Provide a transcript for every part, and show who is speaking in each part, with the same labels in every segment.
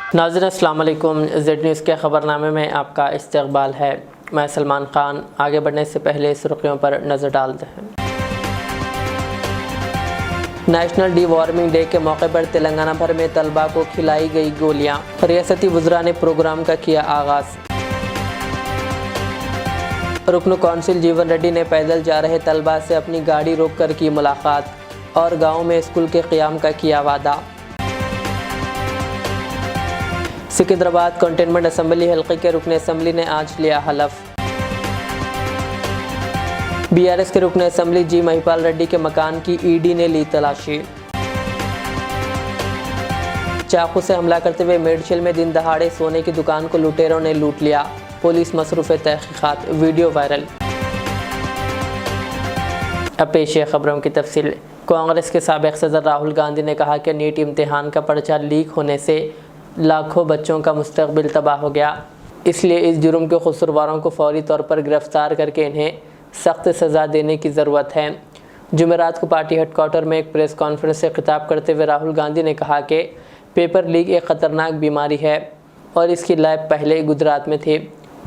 Speaker 1: नाज़रीन अस्सलाम वालेकुम। ज़ेड न्यूज़ के ख़बरनामे में आपका इस्तकबाल है। मैं सलमान ख़ान। आगे बढ़ने से पहले सुर्खियों पर नज़र डालते हैं। नेशनल डी वार्मिंग डे के मौके पर तेलंगाना भर में तलबा को खिलाई गई गोलियां। रियासती वज़रा ने प्रोग्राम का किया आगाज़। रुकन कौंसिल जीवन रेड्डी ने पैदल जा रहे तलबा से अपनी गाड़ी रोककर की मुलाकात और गाँव में स्कूल के क़याम का किया वादा। सिकंदराबाद कंटेनमेंट असम्बली हल्के के रुकन असम्बली ने आज लिया हलफ। बीआरएस के रुकन असम्बली जी महिपाल रेड्डी के मकान की ईडी ने ली तलाशी। चाकू से हमला करते हुए मेडशेल में दिन दहाड़े सोने की दुकान को लुटेरों ने लूट लिया। पुलिस मसरूफ़ तहकीक़ात, वीडियो वायरल। अब पेश है खबरों की तफसील। कांग्रेस के साबिक़ सदर राहुल गांधी ने कहा कि नीट इम्तिहान का पर्चा लीक होने से लाखों बच्चों का मुस्तकबिल तबाह हो गया, इसलिए इस जुर्म के कसूरवारों को फौरी तौर पर गिरफ्तार करके इन्हें सख्त सज़ा देने की ज़रूरत है। जुमेरात को पार्टी हेडक्वार्टर में एक प्रेस कॉन्फ्रेंस से खिताब करते हुए राहुल गांधी ने कहा कि पेपर लीक एक ख़तरनाक बीमारी है और इसकी लैब पहले गुजरात में थी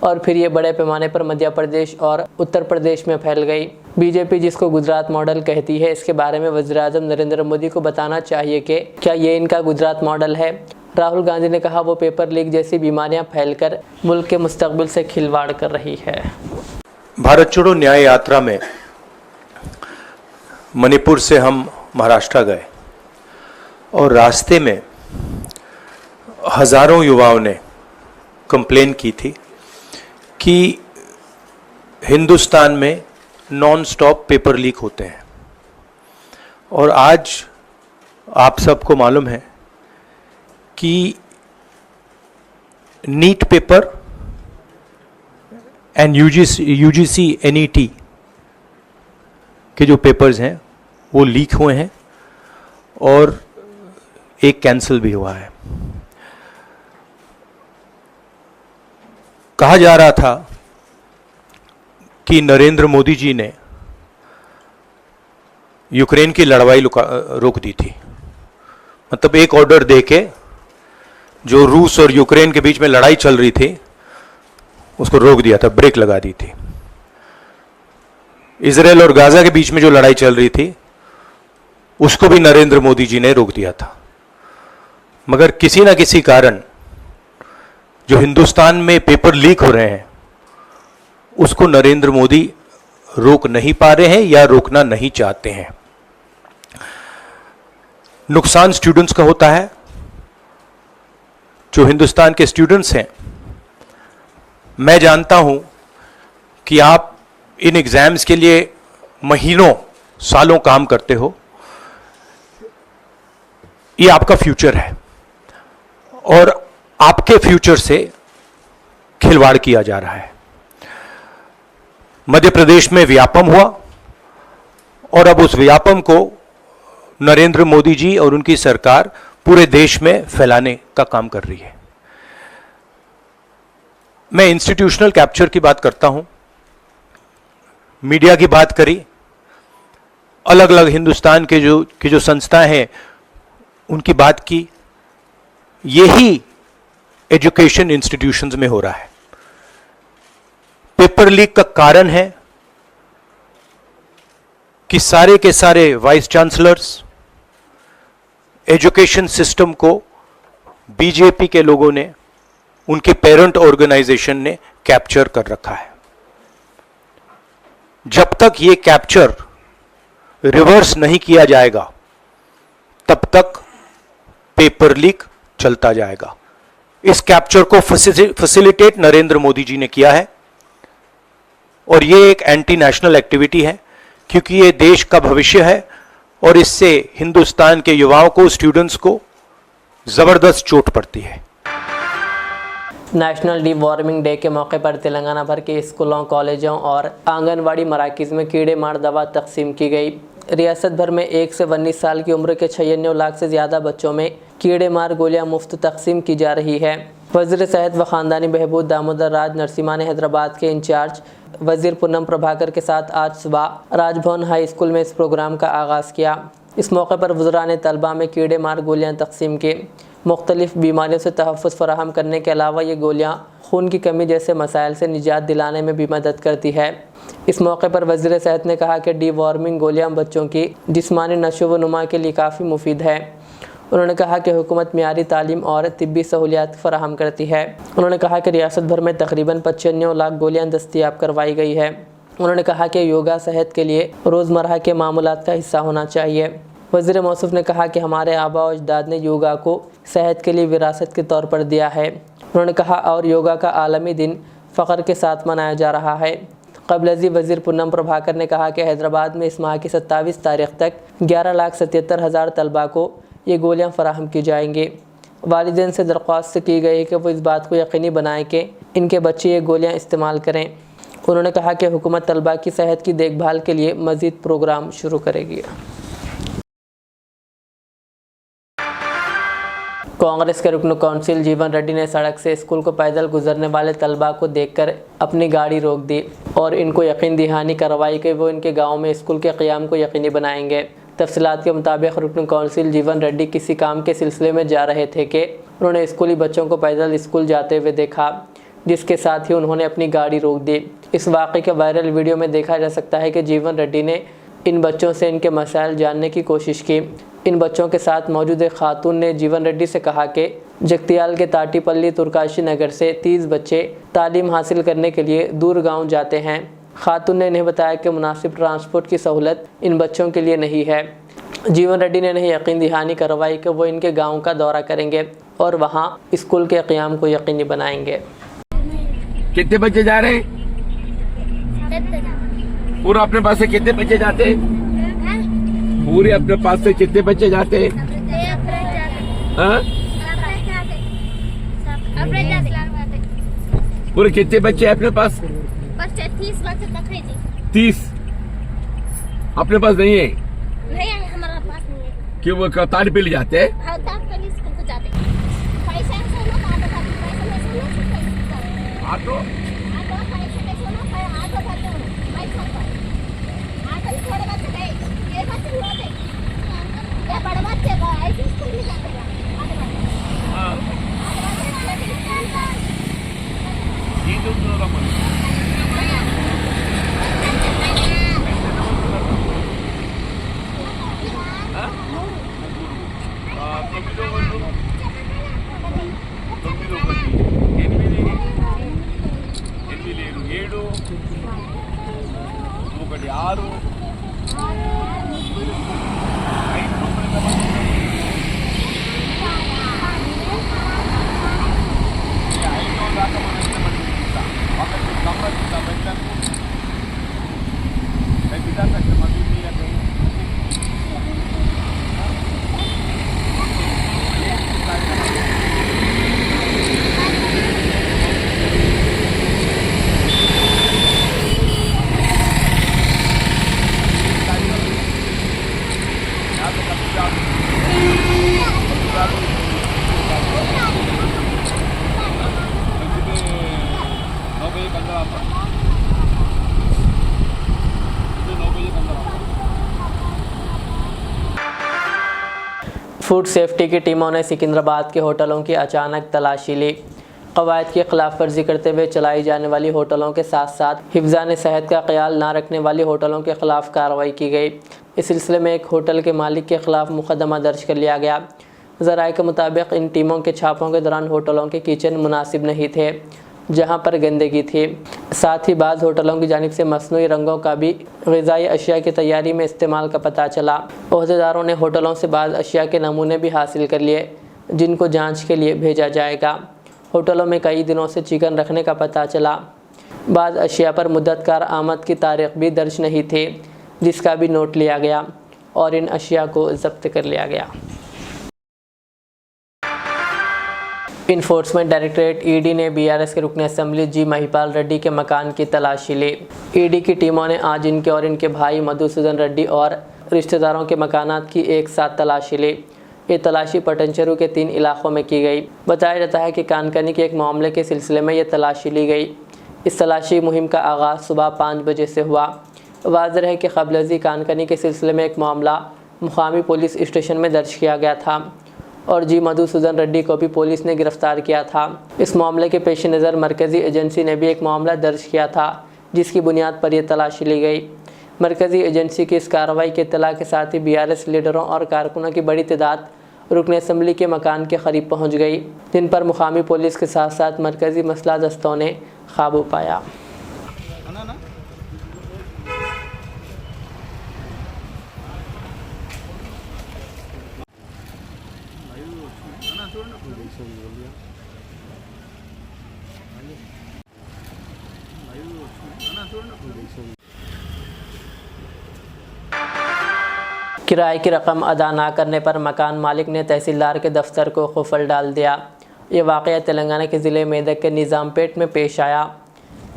Speaker 1: और फिर ये बड़े पैमाने पर मध्य प्रदेश और उत्तर प्रदेश में फैल गई। बीजेपी जिसको गुजरात मॉडल कहती है, इसके बारे में वज़ीर-ए-आज़म नरेंद्र मोदी को बताना चाहिए कि क्या ये इनका गुजरात मॉडल है। राहुल गांधी ने कहा वो पेपर लीक जैसी बीमारियां फैलकर मुल्क के मुस्तकबिल से खिलवाड़ कर रही है।
Speaker 2: भारत छोड़ो न्याय यात्रा में मणिपुर से हम महाराष्ट्र गए और रास्ते में हज़ारों युवाओं ने कंप्लेन की थी कि हिंदुस्तान में नॉन स्टॉप पेपर लीक होते हैं। और आज आप सबको मालूम है कि NEET paper and UGC NET के जो पेपर्स हैं वो लीक हुए हैं और एक कैंसिल भी हुआ है। कहा जा रहा था कि नरेंद्र मोदी जी ने यूक्रेन की लड़ाई रोक दी थी, मतलब एक ऑर्डर देके जो रूस और यूक्रेन के बीच में लड़ाई चल रही थी उसको रोक दिया था, ब्रेक लगा दी थी। इजराइल और गाजा के बीच में जो लड़ाई चल रही थी उसको भी नरेंद्र मोदी जी ने रोक दिया था। मगर किसी ना किसी कारण जो हिंदुस्तान में पेपर लीक हो रहे हैं उसको नरेंद्र मोदी रोक नहीं पा रहे हैं या रोकना नहीं चाहते हैं। नुकसान स्टूडेंट्स का होता है। जो हिंदुस्तान के स्टूडेंट्स हैं, मैं जानता हूं कि आप इन एग्जाम्स के लिए महीनों सालों काम करते हो। ये आपका फ्यूचर है और आपके फ्यूचर से खिलवाड़ किया जा रहा है। मध्य प्रदेश में व्यापम हुआ और अब उस व्यापम को नरेंद्र मोदी जी और उनकी सरकार पूरे देश में फैलाने का काम कर रही है। मैं इंस्टीट्यूशनल कैप्चर की बात करता हूं, मीडिया की बात करी, अलग अलग हिंदुस्तान के जो संस्थाएं हैं उनकी बात की। यही एजुकेशन इंस्टीट्यूशंस में हो रहा है। पेपर लीक का कारण है कि सारे के सारे वाइस चांसलर्स, एजुकेशन सिस्टम को बीजेपी के लोगों ने, उनके पेरेंट ऑर्गेनाइजेशन ने कैप्चर कर रखा है। जब तक ये कैप्चर रिवर्स नहीं किया जाएगा तब तक पेपर लीक चलता जाएगा। इस कैप्चर को फैसिलिटेट नरेंद्र मोदी जी ने किया है और ये एक एंटी नेशनल एक्टिविटी है क्योंकि ये देश का भविष्य है और इससे हिंदुस्तान के युवाओं को, स्टूडेंट्स को जबरदस्त चोट पड़ती है।
Speaker 1: नेशनल डी वार्मिंग डे के मौके पर तेलंगाना भर के स्कूलों, कॉलेजों और आंगनवाड़ी मराकज़ में कीड़े मार दवा तकसीम की गई। रियासत भर में 1 से 19 साल की उम्र के 96 लाख से ज़्यादा बच्चों में कीड़े मार गोलियां मुफ्त तकसीम की जा रही है। वज़ीर सेहत व ख़ानदानी बहबूद दामोदर राज नरसिम्हा ने हैदराबाद के इंचार्ज वज़ीर पूनम प्रभाकर के साथ आज सुबह राजभवन हाई स्कूल में इस प्रोग्राम का आगाज़ किया। इस मौके पर वज़रा ने तलबा में कीड़े मार गोलियां तकसीम की। मुख्तलिफ बीमारियों से तहफ़्फ़ुज़ फराहम करने के अलावा ये गोलियाँ खून की कमी जैसे मसाइल से निजात दिलाने में भी मदद करती है। इस मौके पर वज़ीर सेहत ने कहा कि डीवॉर्मिंग गोलियाँ बच्चों की जिस्मानी नशो व नुमा के लिए काफ़ी मुफीद है। उन्होंने कहा कि हुकूमत मियारी तालीम और तिब्बी सहूलियात फराहम करती है। उन्होंने कहा कि रियासत भर में तकरीबन 95 लाख गोलियाँ दस्तियाब करवाई गई है। उन्होंने कहा कि योगा सेहत के लिए रोज़मर्रा के मामूलात का हिस्सा होना चाहिए। वज़ीर मौसूफ़ ने कहा कि हमारे आबा व अजदाद ने योगा को सेहत के लिए विरासत के तौर पर दिया है। उन्होंने कहा और योगा का आलमी दिन फ़ख्र के साथ मनाया जा रहा है। क़ब्ल वज़ीर पूनम प्रभाकर ने कहा कि हैदराबाद में इस माह की 27 तारीख़ तक 11,77,000 तलबा को ये गोलियां फ़राहम की जाएंगी। वालिदैन से दरख्वास्त की गई कि वो इस बात को यकीनी बनाएं कि इनके बच्चे ये गोलियां इस्तेमाल करें। उन्होंने कहा कि हुकूमत तलबा की सेहत की देखभाल के लिए मज़ीद प्रोग्राम शुरू करेगी। कांग्रेस के रुकन कौंसिल जीवन रेड्डी ने सड़क से स्कूल को पैदल गुजरने वाले तलबा को देखकर अपनी गाड़ी रोक दी और इनको यकीन दहानी करवाई कि वो इनके गांव में स्कूल के क़याम को यकीनी बनाएंगे। तफसीलात के मुताबिक रुकन कौंसिल जीवन रेड्डी किसी काम के सिलसिले में जा रहे थे कि उन्होंने स्कूली बच्चों को पैदल स्कूल जाते हुए देखा, जिसके साथ ही उन्होंने अपनी गाड़ी रोक दी। इस वाक़े के वायरल वीडियो में देखा जा सकता है कि जीवन रेड्डी ने इन बच्चों से इनके मसाइल जानने की कोशिश की। इन बच्चों के साथ मौजूद एक खातून ने जीवन रेड्डी से कहा कि जगतियाल के ताटीपल्ली तुर्काशी नगर से 30 बच्चे तालीम हासिल करने के लिए दूर गाँव जाते हैं। खातून ने इन्हें बताया कि मुनासिब ट्रांसपोर्ट की सहूलत इन बच्चों के लिए नहीं है। जीवन रेड्डी ने इन्हें यकीन दहानी करवाई कि वो इनके गांव का दौरा करेंगे और वहां स्कूल के क़याम को यकीनी बनाएंगे।
Speaker 3: कितने बच्चे जा रहे हैं? पूरा अपने पास से कितने बच्चे जाते हैं? पूरे अपने पास से कितने बच्चे जाते हैं? पूरे कितने बच्चे हैं अपने पास?
Speaker 4: 30 बच्चे तक है जी।
Speaker 3: 30 अपने पास नहीं है?
Speaker 4: नहीं है, हमारे पास नहीं है।
Speaker 3: क्यों? वो ताड़ी पे ले जाते हैं?
Speaker 4: हाँ, ताप के लिए स्कूल को जाते हैं। पैसा से ना आटो का पैसा में से ना
Speaker 3: ऑटो
Speaker 4: पैसे में से ना आटो भरते हो पैसा पर आटो थोड़े बच्चे गए ये बच्चे होते ये बड़े बच्चे को ऐसे स्कूल में जाते हैं
Speaker 3: ये जो दोनों का
Speaker 1: फूड सेफ्टी की टीमों ने सिकंदराबाद के होटलों की अचानक तलाशी ली। क़वायद की खिलाफ वर्जी करते हुए चलाई जाने वाली होटलों के साथ साथ हिफ्ज़ान सेहत का ख्याल ना रखने वाली होटलों के ख़िलाफ़ कार्रवाई की गई। इस सिलसिले में एक होटल के मालिक के ख़िलाफ़ मुकदमा दर्ज कर लिया गया। ज़राए के मुताबिक इन टीमों के छापों के दौरान होटलों के किचन मुनासिब नहीं थे, जहां पर गंदगी थी। साथ ही बाज़ होटलों की जानिब से मसनूई रंगों का भी ग़िज़ाई अशिया की तैयारी में इस्तेमाल का पता चला। ओहदेदारों ने होटलों से बाज़ अशिया के नमूने भी हासिल कर लिए, जिनको जांच के लिए भेजा जाएगा। होटलों में कई दिनों से चिकन रखने का पता चला। बाज़ अशिया पर मुद्दतकार आमद की तारीख़ भी दर्ज नहीं थी, जिसका भी नोट लिया गया और इन अशिया को ज़ब्त कर लिया गया। इन्फोर्समेंट डायरेक्टरेट ईडी ने बीआरएस के रुकन असम्बली जी महिपाल रेड्डी के मकान की तलाशी ली। ईडी की टीमों ने आज इनके और इनके भाई मधुसूदन रेड्डी और रिश्तेदारों के मकानात की एक साथ तलाशी ली। ये तलाशी पटनचेरू के 3 इलाकों में की गई। बताया जाता है कि कानकनी के एक मामले के सिलसिले में ये तलाशी ली गई। इस तलाशी मुहिम का आगाज़ सुबह 5 बजे से हुआ। वाज़ेह है कि क़ब्ल कानकनी के सिलसिले में एक मामला मुकामी पुलिस स्टेशन में दर्ज किया गया था। और जी मधुसूदन रेड्डी को भी पुलिस ने गिरफ्तार किया था। इस मामले के पेश नज़र मरकज़ी एजेंसी ने भी एक मामला दर्ज किया था, जिसकी बुनियाद पर यह तलाशी ली गई। मरकज़ी एजेंसी की इस कार्रवाई के इत्तला के साथ ही BRS लीडरों और कारकुनों की बड़ी तादाद रुकन असम्बली के मकान के करीब पहुँच गई, जिन पर मुकामी पुलिस के साथ साथ मरकज़ी मसला दस्तों ने काबू पाया। किराए की रकम अदा ना करने पर मकान मालिक ने तहसीलदार के दफ्तर को खुफल डाल दिया। ये वाक़या तेलंगाना के ज़िले मेदक के निज़ामपेट में पेश आया।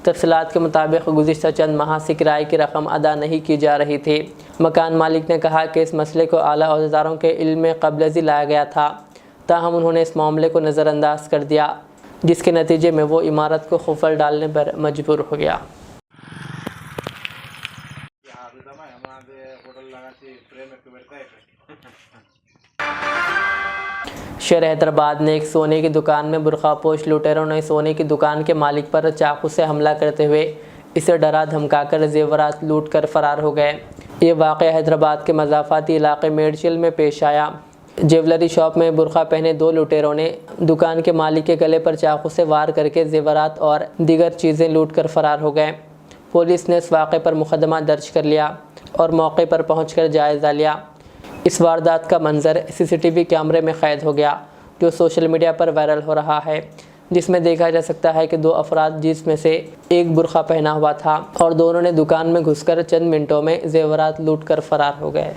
Speaker 1: तफसीलात के मुताबिक गुज़िश्ता चंद माह से किराए की रकम अदा नहीं की जा रही थी। मकान मालिक ने कहा कि इस मसले को आला अहदेदारों के इल्म में क़ब्ल लाया गया था, ताहम उन्होंने इस मामले को नज़रअंदाज कर दिया, जिसके नतीजे में वो इमारत को खुफल डालने पर मजबूर हो गया। शहर हैदराबाद में एक सोने की दुकान में बुरखापोश लुटेरों ने सोने की दुकान के मालिक पर चाकू से हमला करते हुए इसे डरा धमकाकर जेवरात लूट कर फरार हो गए। ये वाक़या हैदराबाद के मज़ाफ़ाती इलाके मेडचिल में पेश आया। ज्वेलरी शॉप में बुरखा पहने 2 लुटेरों ने दुकान के मालिक के गले पर चाकू से वार करके जेवरात और दीगर चीज़ें लूट कर फरार हो गए। पुलिस ने इस वाक़े पर मुकदमा दर्ज कर लिया और मौके पर पहुंचकर जायज़ा लिया। इस वारदात का मंजर CCTV कैमरे में क़ैद हो गया, जो सोशल मीडिया पर वायरल हो रहा है, जिसमें देखा जा सकता है कि 2 अफराद, जिसमें से एक बुरखा पहना हुआ था और दोनों ने दुकान में घुसकर चंद मिनटों में जेवरात लूट कर फरार हो गए।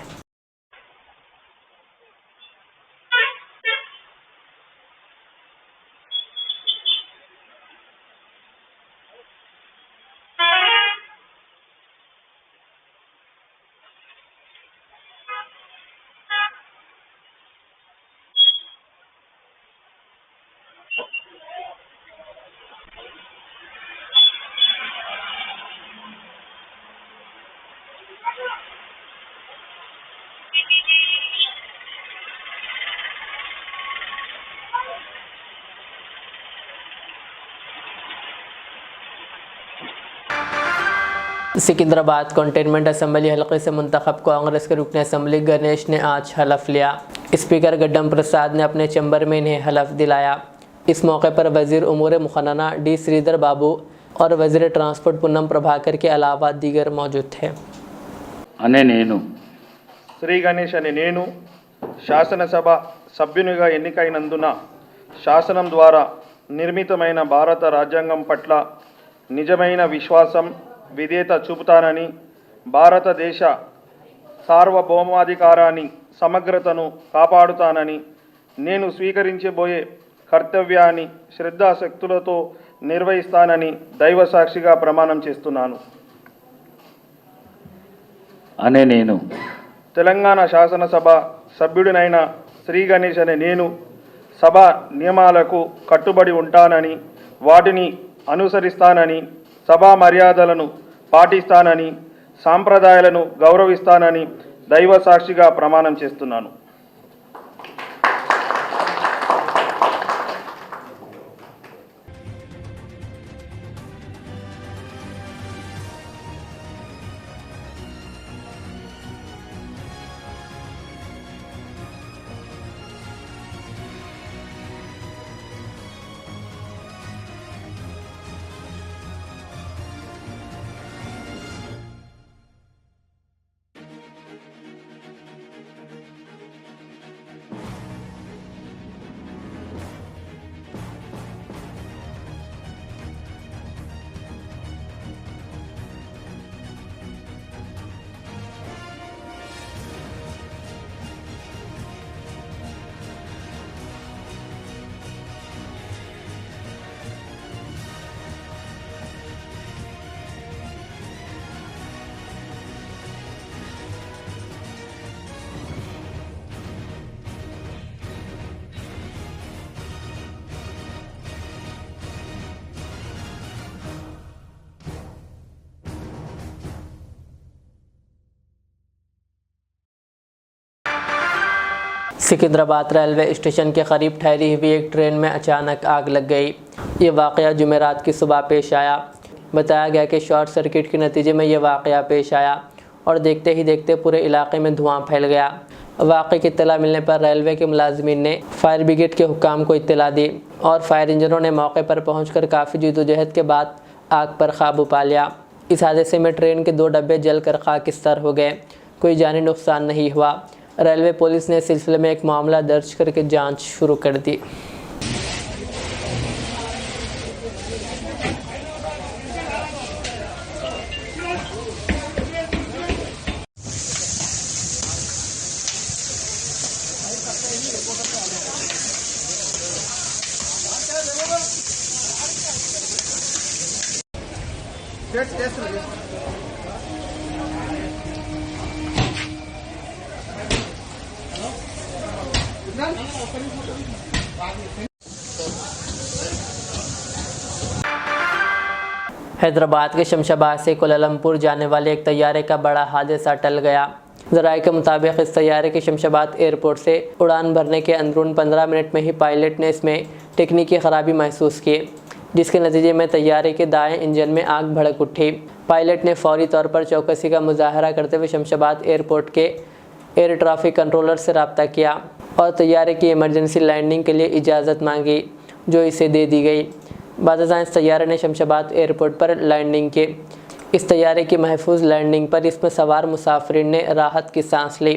Speaker 1: सिकंदराबाद कंटेनमेंट असम्बली हल्के से मुंतखब कांग्रेस के रुकन असम्बली गणेश ने आज हलफ लिया। स्पीकर गड्डम प्रसाद ने अपने चैम्बर में इन्हें हलफ दिलाया। इस मौके पर वज़ीर उमूर मुखन्ना D श्रीधर बाबू और वज़ीर ट्रांसपोर्ट पुन्नम प्रभाकर के अलावा दीगर मौजूद थे।
Speaker 5: శ్రీ గణేష్ అనే నేను శాసనసభ సభ్యునిగా ఎన్నికైనందున శాసనం ద్వారా నిర్మితమైన భారత రాజ్యాంగం పట్ల నిజమైన విశ్వాసం విధేయత చూపుతానని, భారతదేశ సార్వభౌమాధికారాన్ని సమగ్రతను కాపాడుతానని, నేను స్వీకరించబోయే కర్తవ్యాన్ని శ్రద్ధాశక్తులతో నిర్వహిస్తానని దైవ సాక్షిగా ప్రమాణం చేస్తున్నాను.
Speaker 6: నేను
Speaker 5: తెలంగాణ శాసనసభ సభ్యుడినైన శ్రీ గణేష్ అనే నేను సభ నియమాలకు కట్టుబడి ఉంటానని, వాటిని అనుసరిస్తానని, సభా మర్యాదలను పాటిస్తానని, సాంప్రదాయాలను గౌరవిస్తానని దైవ సాక్షిగా ప్రమాణం చేస్తున్నాను.
Speaker 1: सिकंदराबाद रेलवे स्टेशन के करीब ठहरी हुई एक ट्रेन में अचानक आग लग गई। ये वाक़या जुमेरात की सुबह पेश आया। बताया गया कि शॉर्ट सर्किट के नतीजे में ये वाक़या पेश आया और देखते ही देखते पूरे इलाके में धुआं फैल गया। वाक़े की इत्तला मिलने पर रेलवे के मुलाजिमीन ने फायर ब्रिगेड के हुक्काम को इत्तला दी और फायर इंजनों ने मौके पर पहुंचकर काफ़ी जद्दोजहद के बाद आग पर काबू पा लिया। इस हादसे में ट्रेन के 2 डब्बे जलकर खाकिस्तार हो गए। कोई जानी नुकसान नहीं हुआ। रेलवे पुलिस ने इस सिलसिले में एक मामला दर्ज करके जांच शुरू कर दी। हैदराबाद के शमशाबाद से कोलालमपुर जाने वाले एक तैयारे का बड़ा हादसा टल गया। ज़राए के मुताबिक इस तैयारे के शमशाबाद एयरपोर्ट से उड़ान भरने के अंदरून 15 मिनट में ही पायलट ने इसमें टेक्निकी ख़राबी महसूस की, जिसके नतीजे में तैयारे के दाएं इंजन में आग भड़क उठी। पायलट ने फौरी तौर पर चौकसी का मुजाहरा करते हुए शमशाबाद एयरपोर्ट के एयर ट्रैफिक कंट्रोलर से रब्ता किया और तैयारे की इमरजेंसी लैंडिंग के लिए इजाज़त मांगी, जो इसे दे दी गई। बादशाह इस तैयारे ने शमशाबाद एयरपोर्ट पर लैंडिंग की। इस तैयारे की महफूज लैंडिंग पर इसमें सवार मुसाफिरीन ने राहत की सांस ली।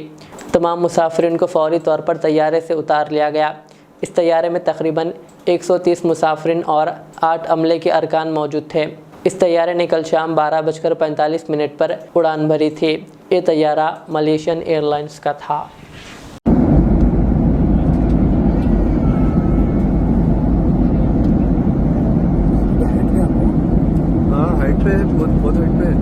Speaker 1: तमाम मुसाफिरीन को फौरी तौर पर तैयारे से उतार लिया गया। इस तैयारे में तकरीबन 130 मुसाफिरीन और 8 अमले के अरकान मौजूद थे। इस तैयारे ने कल शाम 12:45 पर उड़ान भरी थी। ये तैयारा मलेशियन एयरलाइंस का था।
Speaker 6: हाइट पे है, बहुत हाइट पे है।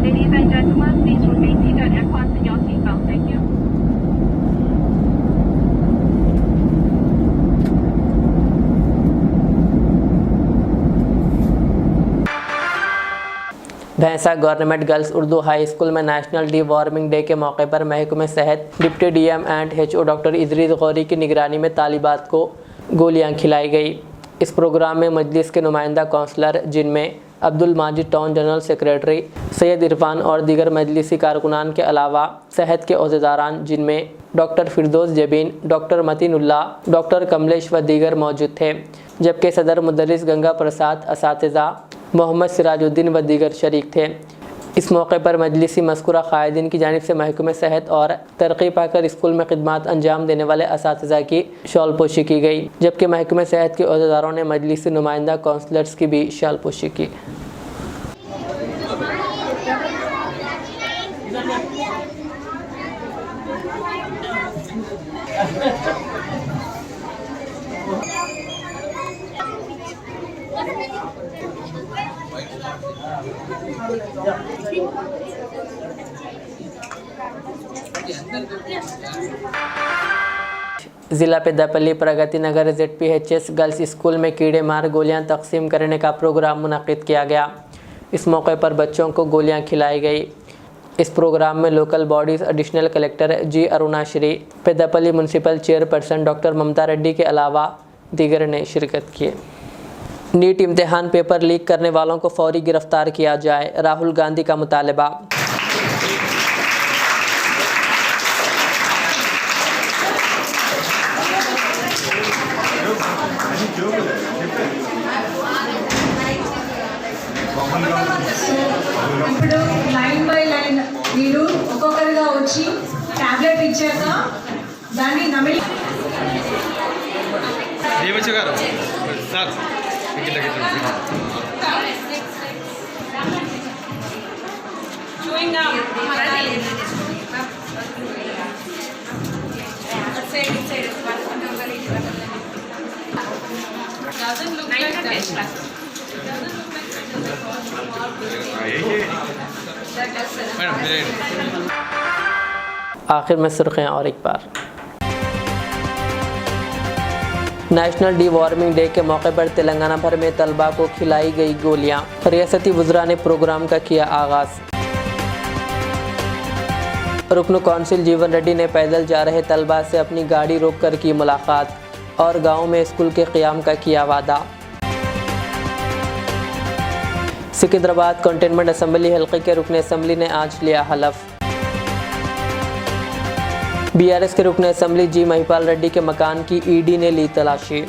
Speaker 7: Ladies and gentlemen, please remain seated and fasten your seatbelt. Thank you.
Speaker 1: भैंसा government girls Urdu high school में नेशनल डी वार्मिंग डे के मौके पर महकमे सेहत deputy DM and HO doctor Idris Gauri की निगरानी में तालिबात को गोलियां खिलाई गई। इस प्रोग्राम में मजलिस के नुमाइंदा काउंसलर, जिनमें Abdul Majid town general secretary, Syed Irfan और दीगर मजलिसी कारकुनान के अलावा सेहत के ओहदेदारान, जिनमें डॉक्टर फिरदौस जबीन, डॉक्टर मतीनुल्लाह, डॉक्टर कमलेश व दीगर मौजूद थे। जबकि सदर मुदर्रिस गंगा प्रसाद, असातिज़ा मोहम्मद सिराजुद्दीन व दीगर शरीक थे। इस मौके पर मजलिसी मज़कूरा क़ायदीन की जानिब से महकमे सेहत और तरक्की पाकर स्कूल में खिदमात अंजाम देने वाले असातिज़ा की शॉलपोशी की गई, जबकि महकमे सेहत के ओहदेदारों ने मजलिसी नुमाइंदा काउंसलर्स की भी शॉलपोशी की। ज़िला पेद्दापल्ली प्रगति नगर ZPHS गर्ल्स स्कूल में कीड़े मार गोलियां तकसीम करने का प्रोग्राम मुनक़िद किया गया। इस मौके पर बच्चों को गोलियां खिलाई गई। इस प्रोग्राम में local bodies additional collector G Arunashri, Peddapalli municipal chairperson doctor Mamata Reddy के अलावा दीगर ने शिरकत की। नीट इम्तिहान पेपर लीक करने वालों को फौरी गिरफ्तार किया जाए, राहुल गांधी का मुतालबा।
Speaker 8: ఇప్పుడు లైన్ బై లైన్ మీరు ఒక్కొక్కరిగా వచ్చి టాబ్లెట్ ఇచ్చాక దాన్ని నమిలి
Speaker 1: आखिर में सुर्खियाँ और एक बार। नेशनल डी वार्मिंग डे के मौके पर तेलंगाना भर में तलबा को खिलाई गई गोलियां। रियासती वज़रा ने प्रोग्राम का किया आगाज़। रुकन कौंसिल जीवन रेड्डी ने पैदल जा रहे तलबा से अपनी गाड़ी रोककर की मुलाकात और गाँव में स्कूल के क़याम का किया वादा। सिकंदराबाद कंटेनमेंट असम्बली हल्के के रुकन असम्बली ने आज लिया हलफ। बीआरएस के रुकन असम्बली जी महिपाल रेड्डी के मकान की ईडी ने ली तलाशी।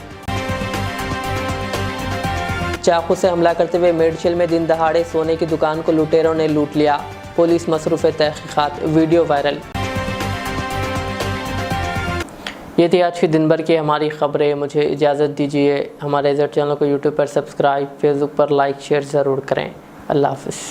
Speaker 1: चाकू से हमला करते हुए मेडशेल में दिन दहाड़े सोने की दुकान को लुटेरों ने लूट लिया। पुलिस मसरूफ़ तहकीक़ात, वीडियो वायरल। ये थी आज की दिन भर की हमारी ख़बरें। मुझे इजाज़त दीजिए। हमारे इज़्ज़त चैनल को यूट्यूब पर सब्सक्राइब, फेसबुक पर लाइक शेयर ज़रूर करें। अल्लाह हाफ़िज़।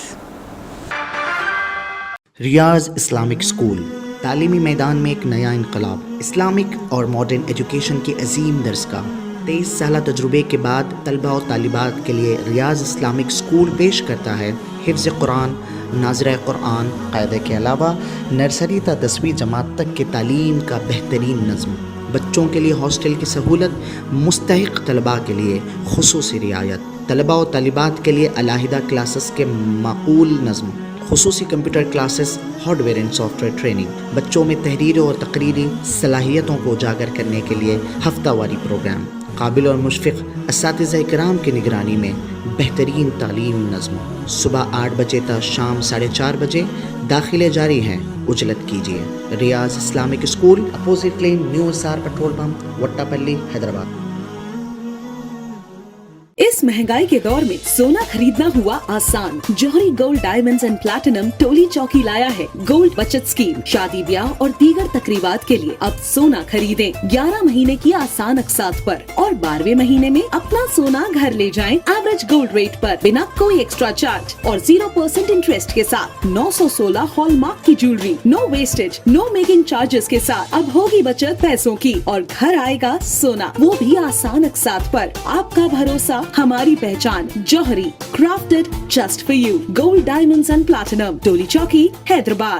Speaker 9: रियाज इस्लामिक स्कूल तालीमी मैदान में एक नया इनकलाब। इस्लामिक और मॉडर्न एजुकेशन की अजीम दरसगाह 23 साल तजुर्बे के बाद तलबा और तालिबात के लिए रियाज इस्लामिक स्कूल पेश करता है हिफ्ज़ कुरान, नाज़िर कुरान क़ायदे के अलावा नर्सरी ta 10वीं जमात तक की तालीम का बेहतरीन नज़्म। बच्चों के लिए हॉस्टल की सहूलत, मुस्तहिक़ तलबा के लिए खुसूसी रियायत, तलबा और तालिबात के लिए अलहदा क्लासेस के माकूल नज़्म, खुसूसी computer classes, hardware and software training, बच्चों में तहरीरी और तकरीरी सलाहियतों को उजागर करने के लिए हफ्तावारी प्रोग्राम, काबिल और मुशफ़िक़ असातिज़ा इकराम की निगरानी में बेहतरीन तालीम नज़्म। सुबह 8 बजे तक शाम 4:30 बजे दाखिले जारी हैं। उजलत कीजिए। Riyaz Islamic school, opposite lane, new SR petrol pump, Vattapalli, Hyderabad.
Speaker 10: इस महंगाई के दौर में सोना खरीदना हुआ आसान। Johri gold diamonds and platinum Toli Chowki लाया है गोल्ड बचत स्कीम। शादी ब्याह और दीगर तकरीबात के लिए अब सोना खरीदें 11 महीने की आसान अक़सात पर और 12वें महीने में अपना सोना घर ले जाएं एवरेज गोल्ड रेट पर बिना कोई एक्स्ट्रा चार्ज और 0% इंटरेस्ट के साथ। 916 हॉलमार्क की jewellery, no wastage, no making charges के साथ। अब होगी बचत पैसों की और घर आएगा सोना, वो भी आसान अक़सात पर। आपका भरोसा, हमारी पहचान। Johri, crafted just for you. Gold diamonds and platinum, Toli Chowki, Hyderabad.